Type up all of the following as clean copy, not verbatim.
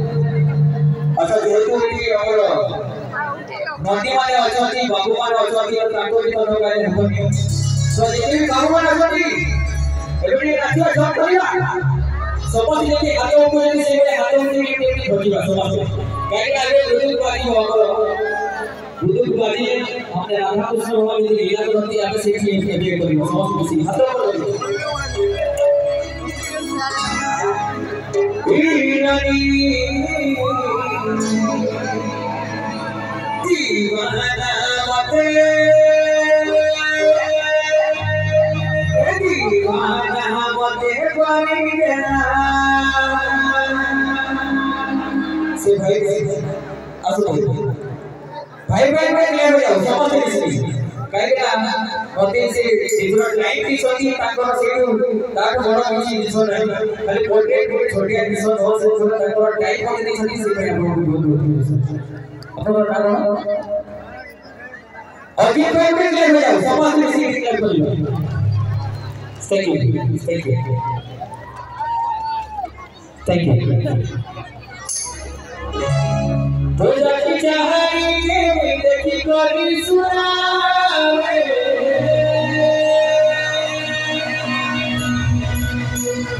अच्छा जेहेतु कि हमर नदी माने अछती बाबू माने अछती ताको भी तनो गाय हेबनी तो जेते भी बाबू माने अछती एबे नाचिया जॉब करिया समझ जे हाथ ऊपर जे से हाथ ऊपर टेक्निक होइबा समझ काहे आगे बुजुर्ग बानी हो बुजुर्ग बानी हमने राधा कृष्ण भगवान जी लीला करती आगे से एक करियो समझ खुशी हाथ ऊपर दीवाना मते परिगना से भाई असो भाई ले हो जाओ समझ नहीं काहेला मते से डिफरेंट लाइफ की सोची ताकर से ताक बड़ा मछी दिसो नहीं खाली पोर्ट्रेट छोटिया दिसो हो से छोटा ताकर टाइप को नहीं सकी से भाई अपन नाम अभी पे ले हो जाओ समझ नहीं क्लियर करियो thank you तो जाके चाहनी के देखी कोई सुनावे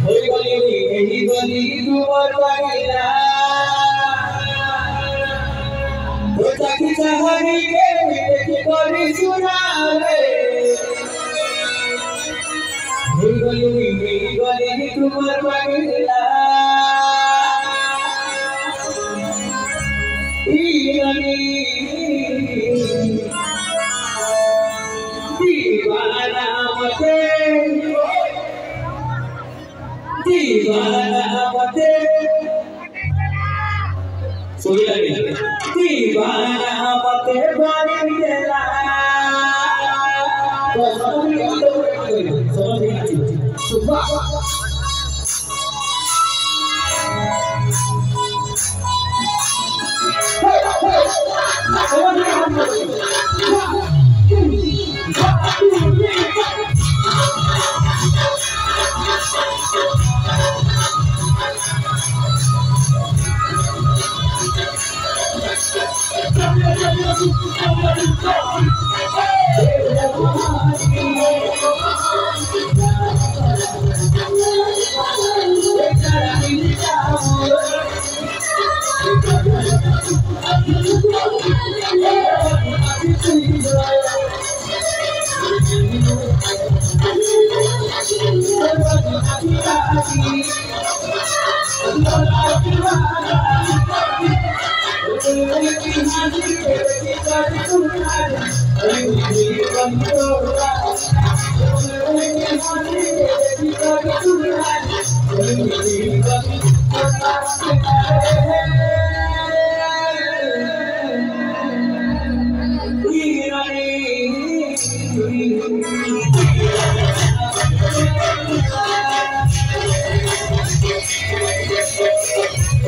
होई गली एही गली दुबर पाइला तो जाके चाहनी के देखी कोई सुनावे होई गली एही गली दुबर पाइला दीवाना मते सुनी लगे दीवाना मते बानी देला तो समझ में सुबह